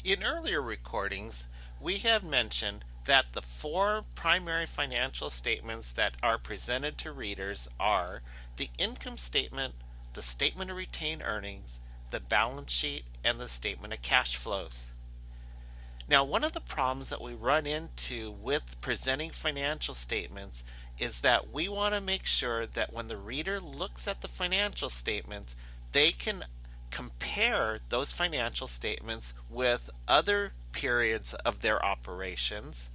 In earlier recordings, we have mentioned that the four primary financial statements that are presented to readers are the income statement, the statement of retained earnings, the balance sheet, and the statement of cash flows. Now, one of the problems that we run into with presenting financial statements is that we want to make sure that when the reader looks at the financial statements, they can compare those financial statements with other periods of their operations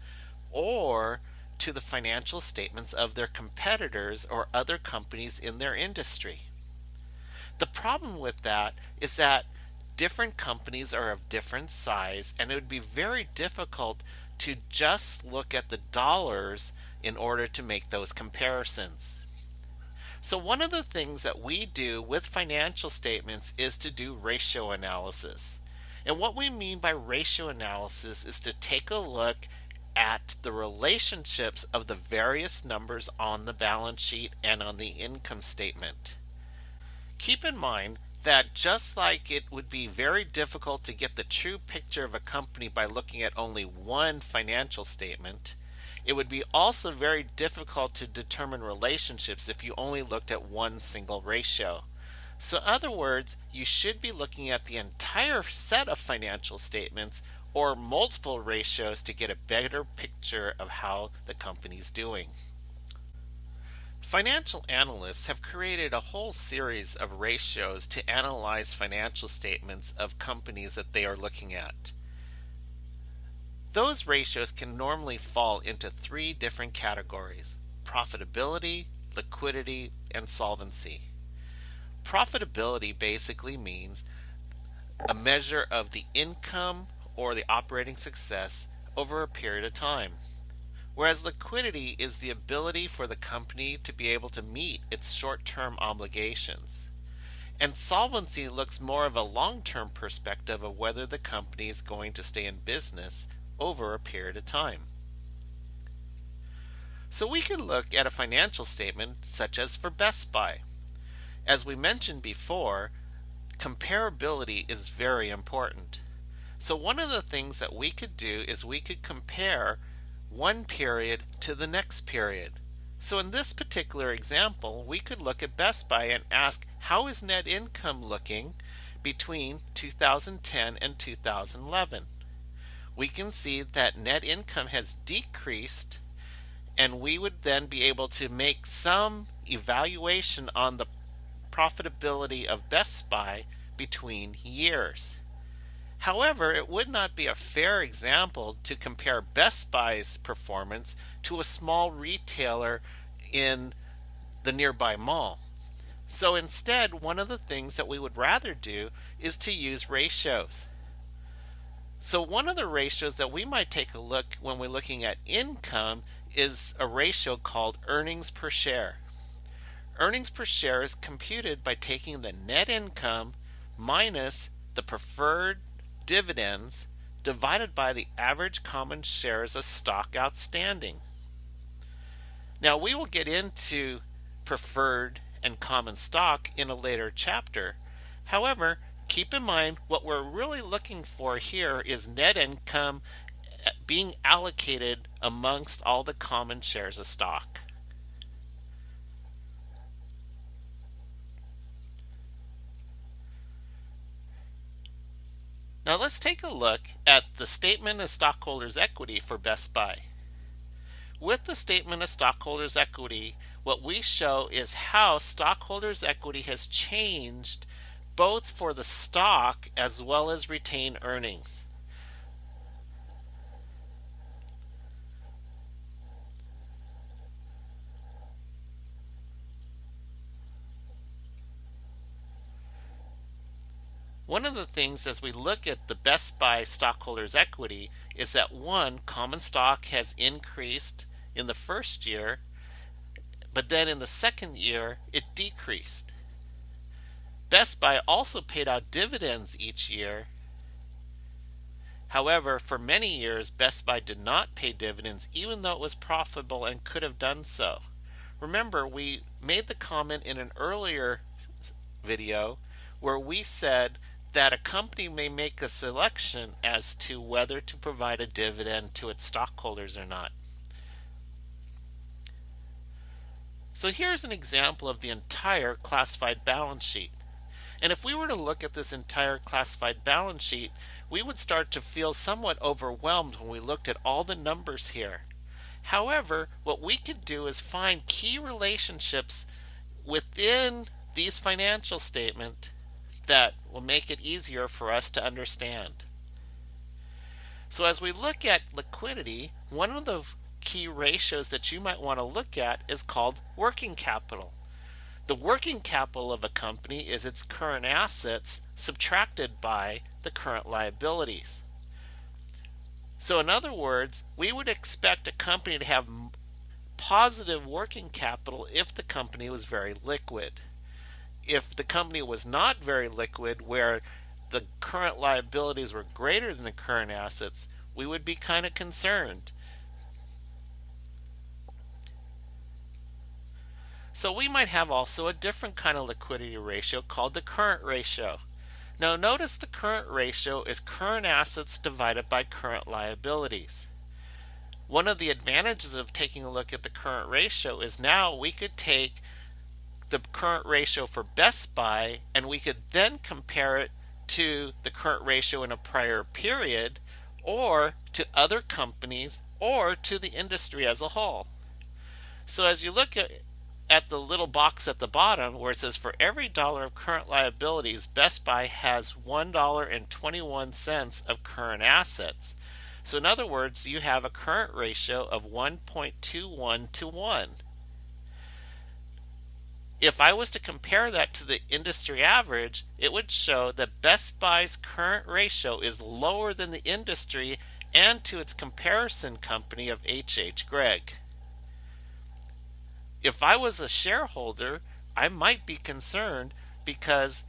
or to the financial statements of their competitors or other companies in their industry. The problem with that is that different companies are of different size, and it would be very difficult to just look at the dollars in order to make those comparisons. So one of the things that we do with financial statements is to do ratio analysis. And what we mean by ratio analysis is to take a look at the relationships of the various numbers on the balance sheet and on the income statement. Keep in mind that just like it would be very difficult to get the true picture of a company by looking at only one financial statement, it would be also very difficult to determine relationships if you only looked at one single ratio. So in other words, you should be looking at the entire set of financial statements or multiple ratios to get a better picture of how the company's doing. Financial analysts have created a whole series of ratios to analyze financial statements of companies that they are looking at. Those ratios can normally fall into three different categories: profitability, liquidity, and solvency. Profitability basically means a measure of the income or the operating success over a period of time, whereas liquidity is the ability for the company to be able to meet its short-term obligations. And solvency looks more of a long-term perspective of whether the company is going to stay in business over a period of time. So we can look at a financial statement such as for Best Buy. As we mentioned before, comparability is very important. So one of the things that we could do is we could compare one period to the next period. So in this particular example, we could look at Best Buy and ask, how is net income looking between 2010 and 2011? We can see that net income has decreased, and we would then be able to make some evaluation on the profitability of Best Buy between years. However, it would not be a fair example to compare Best Buy's performance to a small retailer in the nearby mall. So instead, one of the things that we would rather do is to use ratios. So one of the ratios that we might take a look when we're looking at income is a ratio called earnings per share. Earnings per share is computed by taking the net income minus the preferred dividends divided by the average common shares of stock outstanding. Now we will get into preferred and common stock in a later chapter. However, keep in mind what we're really looking for here is net income being allocated amongst all the common shares of stock. Now let's take a look at the statement of stockholders' equity for Best Buy. With the statement of stockholders' equity, what we show is how stockholders' equity has changed both for the stock as well as retained earnings. One of the things as we look at the Best Buy stockholders' equity is that one, common stock has increased in the first year, but then in the second year it decreased. Best Buy also paid out dividends each year. However, for many years, Best Buy did not pay dividends even though it was profitable and could have done so. Remember, we made the comment in an earlier video where we said that a company may make a selection as to whether to provide a dividend to its stockholders or not. So here's an example of the entire classified balance sheet. And if we were to look at this entire classified balance sheet, we would start to feel somewhat overwhelmed when we looked at all the numbers here. However, what we could do is find key relationships within these financial statements that will make it easier for us to understand. So as we look at liquidity, one of the key ratios that you might want to look at is called working capital. The working capital of a company is its current assets subtracted by the current liabilities. So in other words, we would expect a company to have positive working capital if the company was very liquid. If the company was not very liquid, where the current liabilities were greater than the current assets, we would be kind of concerned. So we might have also a different kind of liquidity ratio called the current ratio. Now notice the current ratio is current assets divided by current liabilities. One of the advantages of taking a look at the current ratio is now we could take the current ratio for Best Buy and we could then compare it to the current ratio in a prior period, or to other companies, or to the industry as a whole. So as you look at the little box at the bottom where it says for every dollar of current liabilities, Best Buy has $1.21 of current assets. So in other words, you have a current ratio of 1.21 to 1. If I was to compare that to the industry average, it would show that Best Buy's current ratio is lower than the industry and to its comparison company of H.H. Gregg. If I was a shareholder, I might be concerned because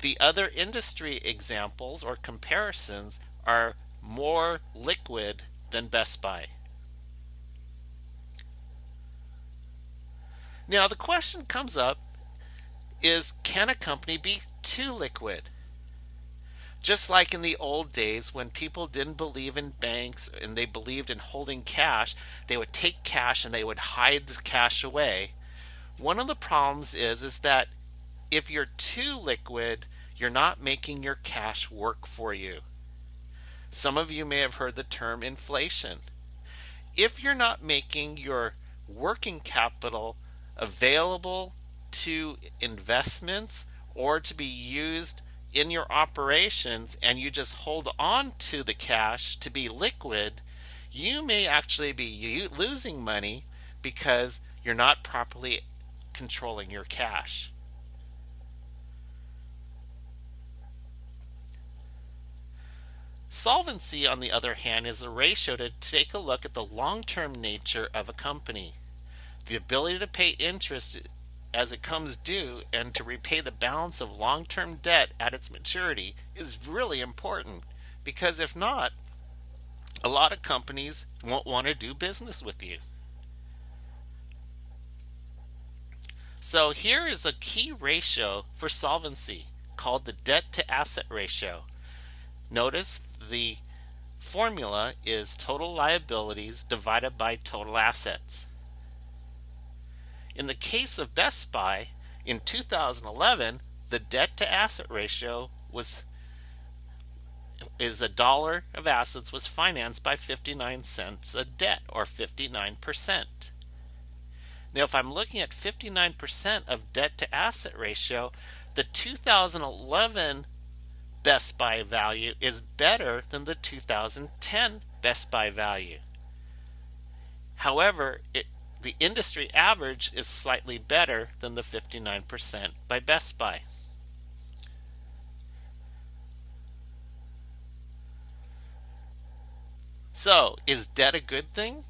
the other industry examples or comparisons are more liquid than Best Buy. Now the question comes up is, can a company be too liquid? Just like in the old days when people didn't believe in banks and they believed in holding cash, they would take cash and they would hide the cash away. One of the problems is that if you're too liquid, you're not making your cash work for you. Some of you may have heard the term inflation. If you're not making your working capital available to investments or to be used in your operations, and you just hold on to the cash to be liquid, you may actually be losing money because you're not properly controlling your cash. Solvency, on the other hand, is a ratio to take a look at the long-term nature of a company. The ability to pay interest as it comes due and to repay the balance of long-term debt at its maturity is really important, because if not, a lot of companies won't want to do business with you. So here is a key ratio for solvency called the debt to asset ratio. Notice the formula is total liabilities divided by total assets. In the case of Best Buy, in 2011, the debt to asset ratio is $1 of assets was financed by 59 cents of debt, or 59%. Now if I'm looking at 59% of debt to asset ratio, the 2011 Best Buy value is better than the 2010 Best Buy value. However, the industry average is slightly better than the 59% by Best Buy. So, is debt a good thing?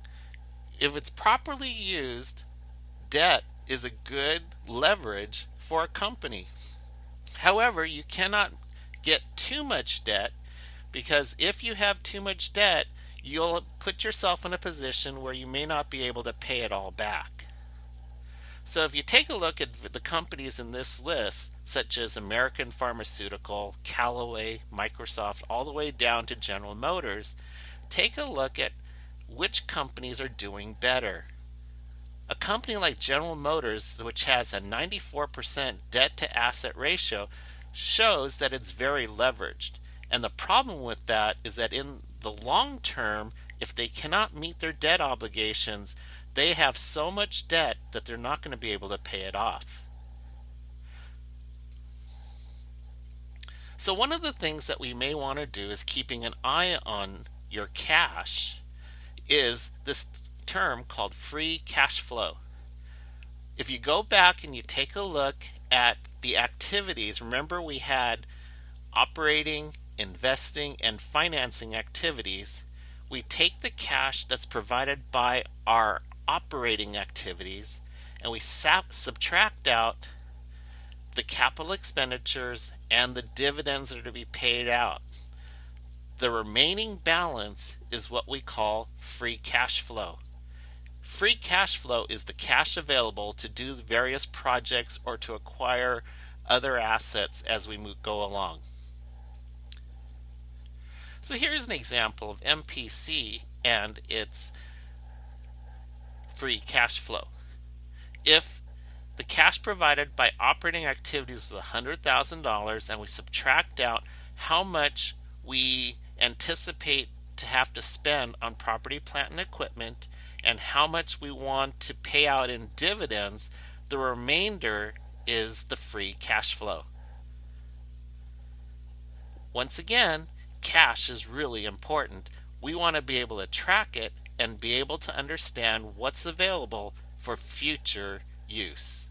If it's properly used, debt is a good leverage for a company. However, you cannot get too much debt, because if you have too much debt, you'll put yourself in a position where you may not be able to pay it all back. So if you take a look at the companies in this list, such as American Pharmaceutical, Callaway, Microsoft, all the way down to General Motors, take a look at which companies are doing better. A company like General Motors, which has a 94% debt to asset ratio, shows that it's very leveraged. And the problem with that is that in the long term, if they cannot meet their debt obligations, they have so much debt that they're not going to be able to pay it off. So one of the things that we may want to do is keeping an eye on your cash is this term called free cash flow. If you go back and you take a look at the activities, remember we had operating, investing, and financing activities. We take the cash that's provided by our operating activities and we subtract out the capital expenditures and the dividends that are to be paid out. The remaining balance is what we call free cash flow. Free cash flow is the cash available to do various projects or to acquire other assets as we go along. So here's an example of MPC and its free cash flow. If the cash provided by operating activities was $100,000 and we subtract out how much we anticipate to have to spend on property, plant, and equipment and how much we want to pay out in dividends, the remainder is the free cash flow. Once again, cash is really important. We want to be able to track it and be able to understand what's available for future use.